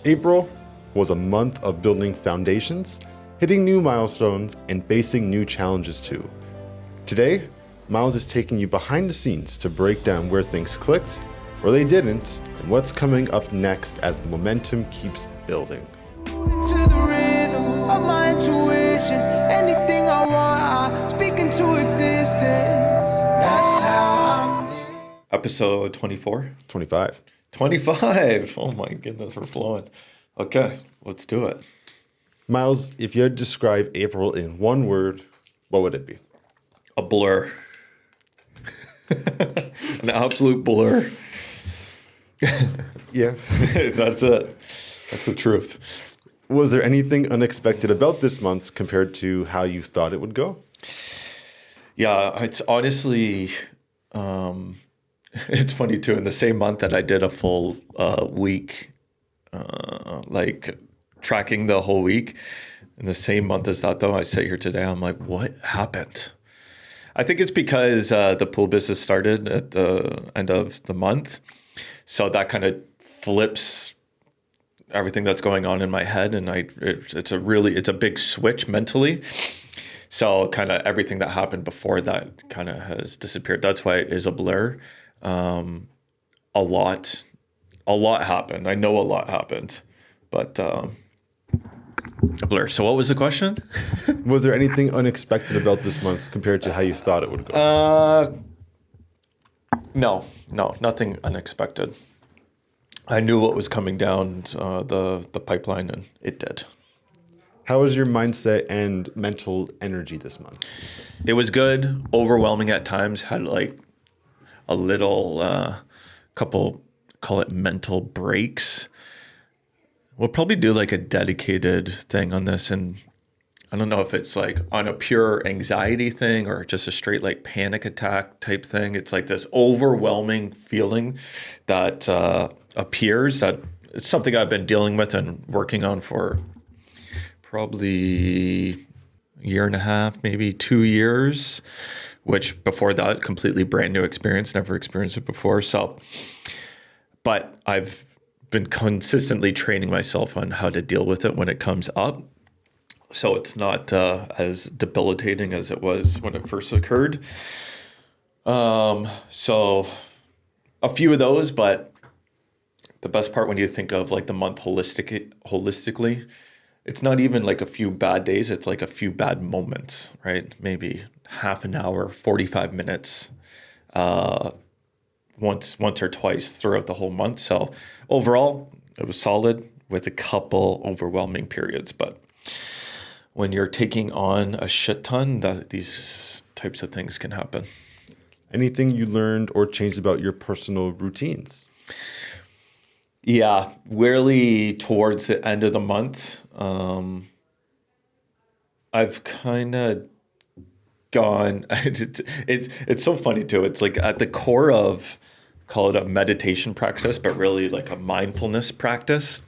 April was a month of building foundations, hitting new milestones, and facing new challenges too. Today, Miles is taking you behind the scenes to break down where things clicked, where they didn't, and what's coming up next as the momentum keeps building. To the rhythm of my intuition, anything I want, I speak into existence. That's how I'm living. Episode 24? 25. 25! Oh my goodness, we're flowing. Okay, let's do it. Miles, if you had to describe April in one word, what would it be? A blur. An absolute blur. Yeah. That's it. That's the truth. Was there anything unexpected about this month compared to how you thought it would go? Yeah, it's honestly, it's funny too. In the same month that I did a full week, like tracking the whole week, in the same month as that though, I sit here today, I'm like, what happened? I think it's because the pool business started at the end of the month. So that kind of flips everything that's going on in my head. And it's a big switch mentally. So kind of everything that happened before that kind of has disappeared. That's why it is a blur. A lot happened. I know a lot happened, but a blur. So what was the question? Was there anything unexpected about this month compared to how you thought it would go? No, nothing unexpected. I knew what was coming down the pipeline, and it did. How was your mindset and mental energy this month? It was good, overwhelming at times, had like a little couple, call it mental breaks. We'll probably do like a dedicated thing on this, and I don't know if it's like on a pure anxiety thing or just a straight like panic attack type thing. It's like this overwhelming feeling that appears, that it's something I've been dealing with and working on for probably a year and a half, maybe 2 years, which before that, completely brand new experience, never experienced it before. So, but I've been consistently training myself on how to deal with it when it comes up. So it's not as debilitating as it was when it first occurred. So a few of those, but the best part when you think of like the month holistically, it's not even like a few bad days. It's like a few bad moments, right? Maybe half an hour, 45 minutes, once or twice throughout the whole month. So overall, it was solid with a couple overwhelming periods, but when you're taking on a shit ton, these types of things can happen. Anything you learned or changed about your personal routines? Yeah, really towards the end of the month, I've kind of gone, it's so funny too. It's like at the core of, call it a meditation practice, but really like a mindfulness practice.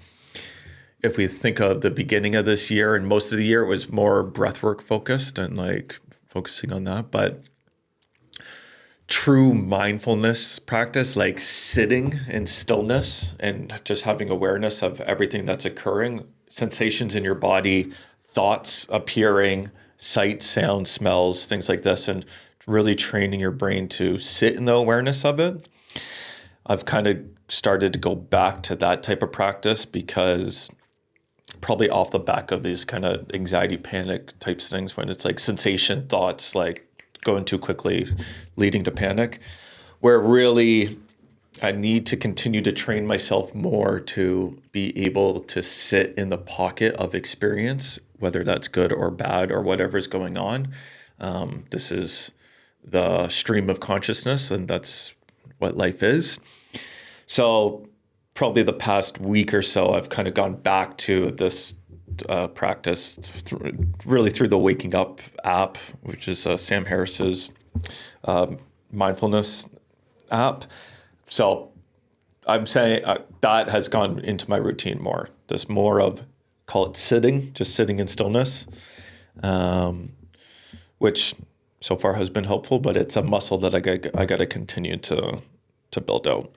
If we think of the beginning of this year and most of the year, it was more breathwork focused and like focusing on that. But true mindfulness practice, like sitting in stillness and just having awareness of everything that's occurring, sensations in your body, thoughts appearing, sight, sound, smells, things like this, and really training your brain to sit in the awareness of it. I've kind of started to go back to that type of practice because probably off the back of these kind of anxiety, panic types things, when it's like sensation, thoughts, like going too quickly, leading to panic, where really I need to continue to train myself more to be able to sit in the pocket of experience, whether that's good or bad or whatever's going on. This is the stream of consciousness, and that's what life is. So probably the past week or so, I've kind of gone back to this practice really through the Waking Up app, which is Sam Harris's mindfulness app. So I'm saying that has gone into my routine more. There's more of, call it sitting, just sitting in stillness, which so far has been helpful, but it's a muscle that I got to continue to build out.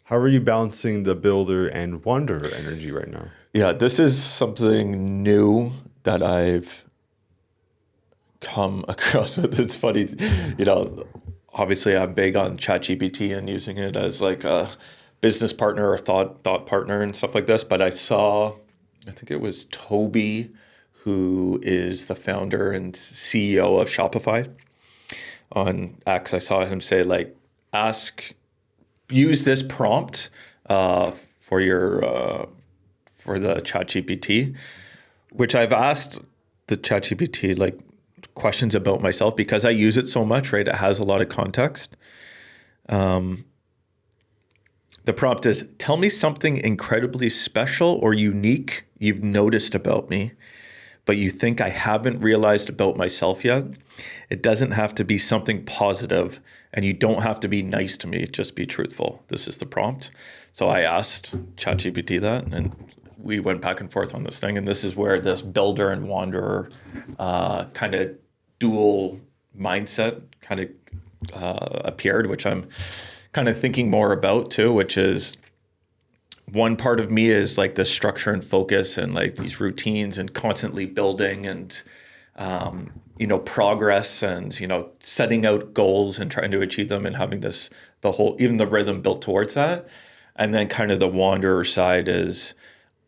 How are you balancing the builder and wanderer energy right now? Yeah, this is something new that I've come across with. It's funny, obviously I'm big on ChatGPT and using it as like a business partner or thought partner and stuff like this. But I think it was Toby, who is the founder and CEO of Shopify on X. I saw him say like, use this prompt for the ChatGPT, which I've asked the ChatGPT like questions about myself because I use it so much, right? It has a lot of context. The prompt is, tell me something incredibly special or unique you've noticed about me, but you think I haven't realized about myself yet. It doesn't have to be something positive, and you don't have to be nice to me. Just be truthful. This is the prompt. So I asked ChatGPT that, and we went back and forth on this thing. And this is where this builder and wanderer kind of dual mindset kind of appeared, which I'm kind of thinking more about too, which is one part of me is like the structure and focus and like these routines and constantly building and, progress and, setting out goals and trying to achieve them and having even the rhythm built towards that. And then kind of the wanderer side is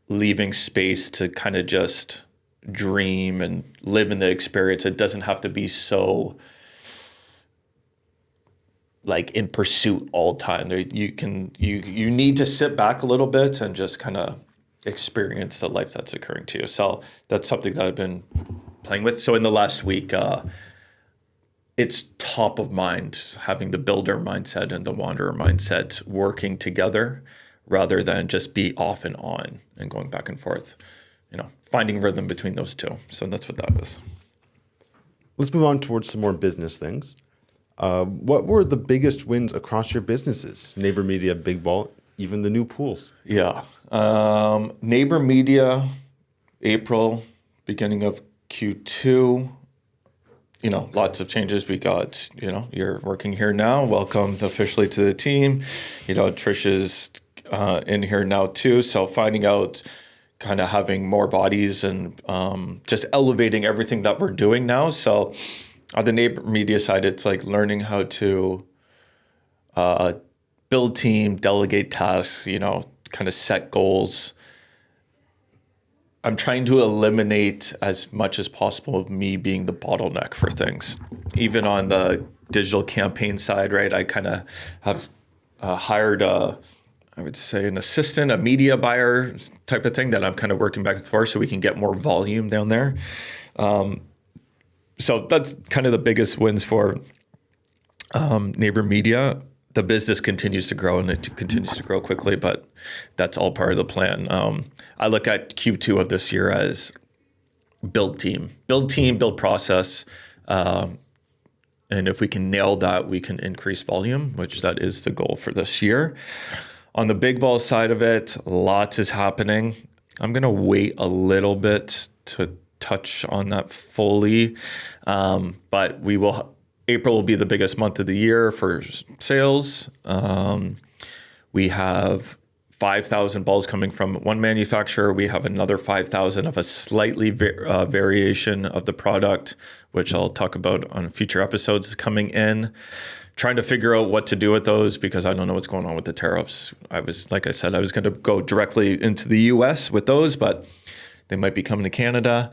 leaving space to kind of just dream and live in the experience. It doesn't have to be so like in pursuit all the time. You need to sit back a little bit and just kind of experience the life that's occurring to you. So that's something that I've been playing with. So in the last week, it's top of mind, having the builder mindset and the wanderer mindset working together rather than just be off and on and going back and forth, finding rhythm between those two. So that's what that is. Let's move on towards some more business things. What were the biggest wins across your businesses? Neighbor Media, Big Ball, even the new pools. Yeah. Neighbor Media, April, beginning of Q2, lots of changes. We got, you're working here now. Welcome officially to the team. Trish is in here now too. So finding out, kind of having more bodies and just elevating everything that we're doing now. So on the Neighbor Media side, it's like learning how to build team, delegate tasks, kind of set goals. I'm trying to eliminate as much as possible of me being the bottleneck for things. Even on the digital campaign side, right? I kind of have hired I would say an assistant, a media buyer type of thing that I'm kind of working back and forth so we can get more volume down there. So that's kind of the biggest wins for Neighbor Media. The business continues to grow and it continues to grow quickly, but that's all part of the plan. I look at Q2 of this year as build team, build process. And if we can nail that, we can increase volume, which that is the goal for this year. On the Big Ball side of it, lots is happening. I'm going to wait a little bit to touch on that fully. But April will be the biggest month of the year for sales. We have 5,000 balls coming from one manufacturer. We have another 5,000 of a slightly variation of the product, which I'll talk about on future episodes coming in. Trying to figure out what to do with those because I don't know what's going on with the tariffs. Like I said, I was going to go directly into the US with those, but they might be coming to Canada.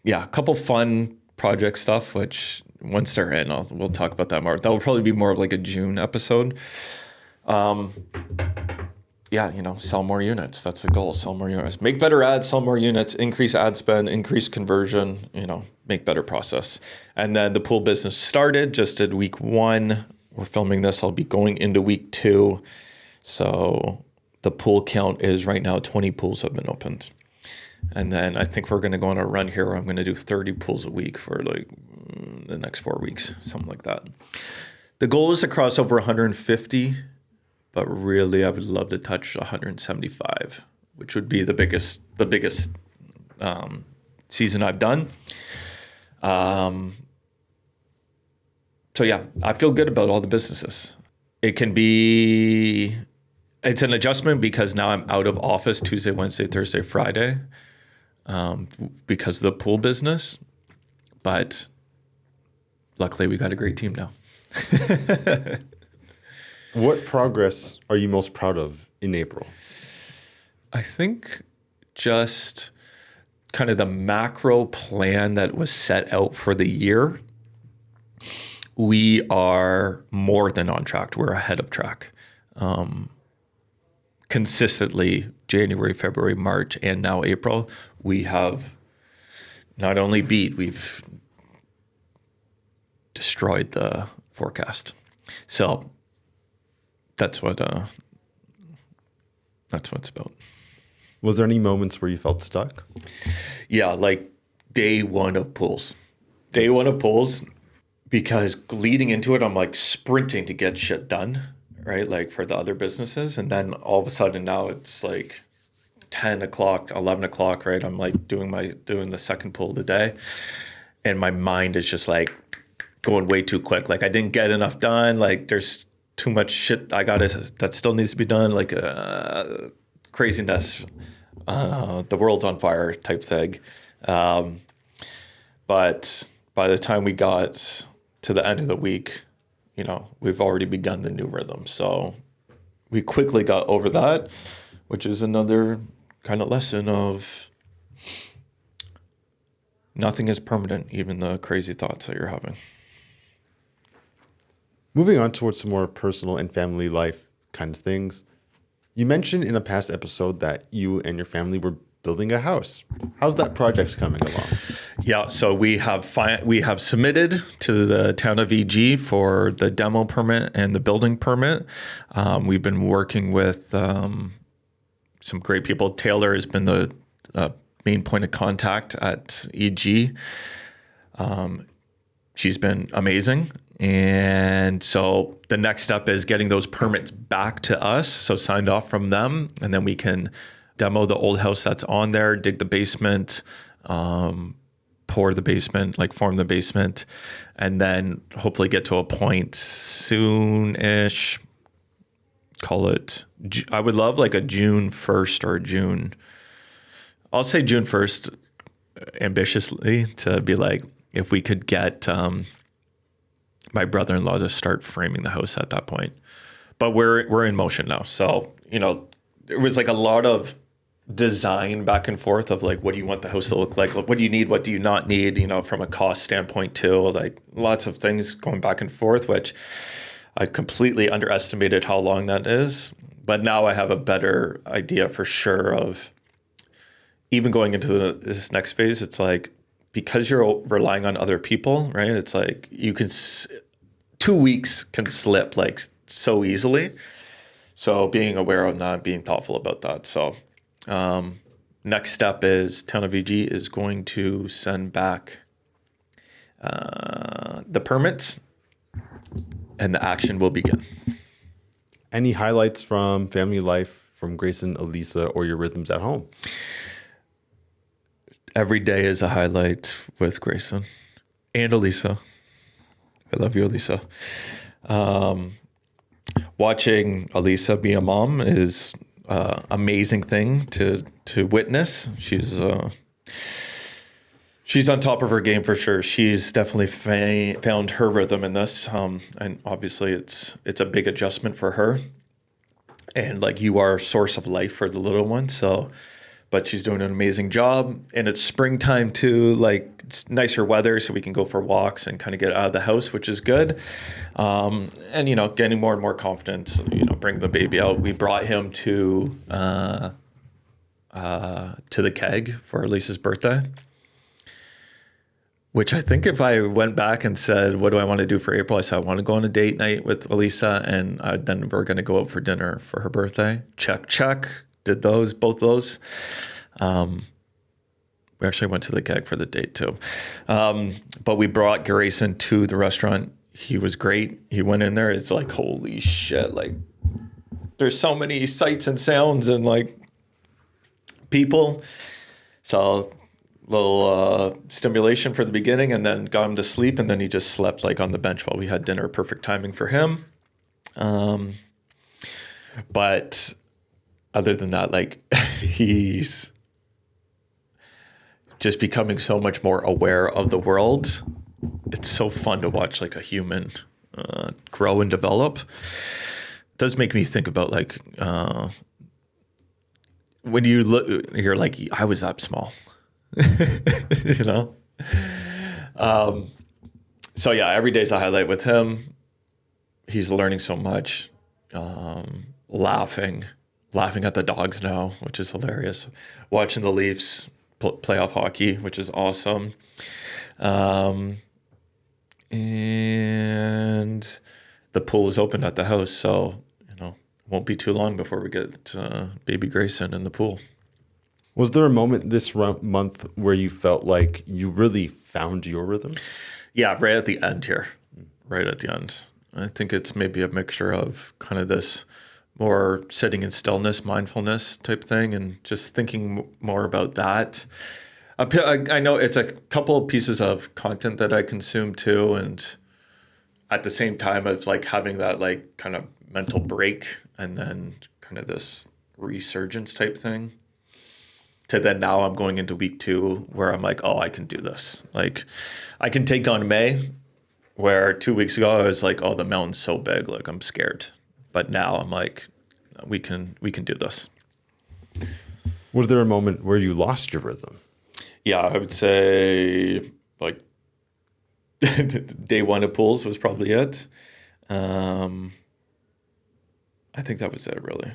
Yeah, a couple fun project stuff, which once they're in, we'll talk about that more. That will probably be more of like a June episode. Sell more units. That's the goal. Sell more units. Make better ads, sell more units, increase ad spend, increase conversion, make better process. And then the pool business started just at week 1. We're filming this. I'll be going into week 2. So the pool count is right now 20 pools have been opened. And then I think we're going to go on a run here where I'm going to do 30 pools a week for like the next 4 weeks, something like that. The goal is to cross over 150, but really I would love to touch 175, which would be the biggest season I've done. So yeah, I feel good about all the businesses. It can be It's an adjustment because now I'm out of office Tuesday, Wednesday, Thursday, Friday, because of the pool business. But luckily, we got a great team now. What progress are you most proud of in April? I think just kind of the macro plan that was set out for the year. We are more than on track. We're ahead of track. Consistently, January, February, March, and now April, we have not only beat, we've destroyed the forecast. So that's what it's about. Was there any moments where you felt stuck? Yeah, like day one of pools. Day one of pools, because leading into it, I'm like sprinting to get shit done, right? Like for the other businesses. And then all of a sudden now it's like 10 o'clock, 11 o'clock, right? I'm like doing the second pool of the day. And my mind is just like going way too quick. Like I didn't get enough done. Like there's too much shit that still needs to be done. Like craziness. The world's on fire type thing. But by the time we got to the end of the week, we've already begun the new rhythm. So we quickly got over that, which is another kind of lesson of nothing is permanent, even the crazy thoughts that you're having. Moving on towards some more personal and family life kind of things. You mentioned in a past episode that you and your family were building a house. How's that project coming along? Yeah, so we have submitted to the town of EG for the demo permit and the building permit. We've been working with some great people. Taylor has been the main point of contact at EG. She's been amazing. And so the next step is getting those permits back to us, so signed off from them, and then we can demo the old house that's on there, dig the basement, pour the basement, like form the basement, and then hopefully get to a point soon-ish, call it, I would love like a June 1st or I'll say June 1st ambitiously, to be like, if we could get my brother-in-law to start framing the house at that point. But we're in motion now. So, there was like a lot of design back and forth of like, what do you want the house to look like? What do you need? What do you not need? From a cost standpoint too, like lots of things going back and forth, which I completely underestimated how long that is. But now I have a better idea for sure of even going into this next phase. It's like, because you're relying on other people, right? It's like 2 weeks can slip like so easily. So being aware of that, being thoughtful about that. So next step is town of EG is going to send back the permits, and the action will begin. Any highlights from family life from Grayson, Elisa, or your rhythms at home? Every day is a highlight with Grayson and Elisa. I love you, Elisa. Watching Elisa be a mom is an amazing thing to witness. She's on top of her game for sure. She's definitely found her rhythm in this, and obviously it's a big adjustment for her. And like, you are a source of life for the little one, so. But she's doing an amazing job, and it's springtime too. Like, it's nicer weather, so we can go for walks and kind of get out of the house, which is good. And getting more and more confidence. Bring the baby out. We brought him to the keg for Lisa's birthday, which I think if I went back and said, what do I want to do for April? I said, I want to go on a date night with Elisa, and then we're going to go out for dinner for her birthday. Check. Did both those. We actually went to the keg for the date too. But we brought Grayson to the restaurant. He was great. He went in there. It's like, holy shit. Like, there's so many sights and sounds and like people. So little stimulation for the beginning, and then got him to sleep. And then he just slept like on the bench while we had dinner. Perfect timing for him. But other than that, like he's just becoming so much more aware of the world. It's so fun to watch like a human grow and develop. It does make me think about like when you look, you're like, I was that small, you know? So yeah, every day's a highlight with him. He's learning so much, laughing at the dogs now, which is hilarious. Watching the Leafs playoff hockey, which is awesome. And the pool is open at the house, so it won't be too long before we get baby Grayson in the pool. Was there a moment this month where you felt like you really found your rhythm? Yeah, right at the end here. Right at the end. I think it's maybe a mixture of kind of this more sitting in stillness, mindfulness type thing, and just thinking more about that. I know it's a couple of pieces of content that I consume too, and at the same time, it's like having that like kind of mental break and then kind of this resurgence type thing. To then now I'm going into week 2 where I'm like, oh, I can do this. Like I can take on May, where 2 weeks ago I was like, oh, the mountain's so big, like I'm scared. But now I'm like, we can do this. Was there a moment where you lost your rhythm? Yeah, I would say like day 1 of pools was probably it. I think that was it, really.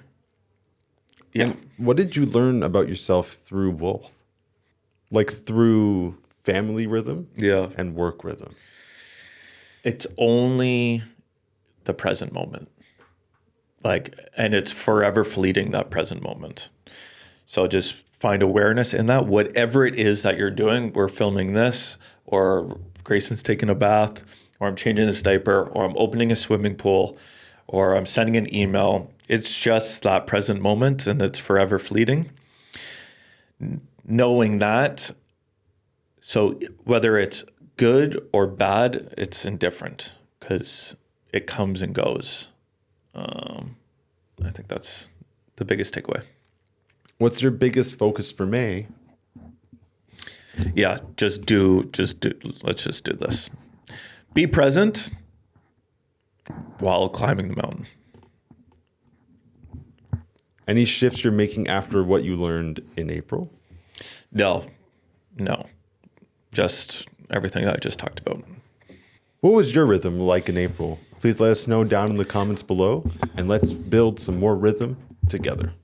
Yeah. And what did you learn about yourself through Wolf? Like through family rhythm and work rhythm? It's only the present moment. Like, and it's forever fleeting, that present moment. So just find awareness in that. Whatever it is that you're doing, we're filming this, or Grayson's taking a bath, or I'm changing his diaper, or I'm opening a swimming pool, or I'm sending an email. It's just that present moment, and it's forever fleeting. Knowing that, so whether it's good or bad, it's indifferent because it comes and goes. I think that's the biggest takeaway. What's your biggest focus for May? Yeah, just do. Let's just do this. Be present while climbing the mountain. Any shifts you're making after what you learned in April? No. Just everything I just talked about. What was your rhythm like in April? Please let us know down in the comments below, and let's build some more rhythm together.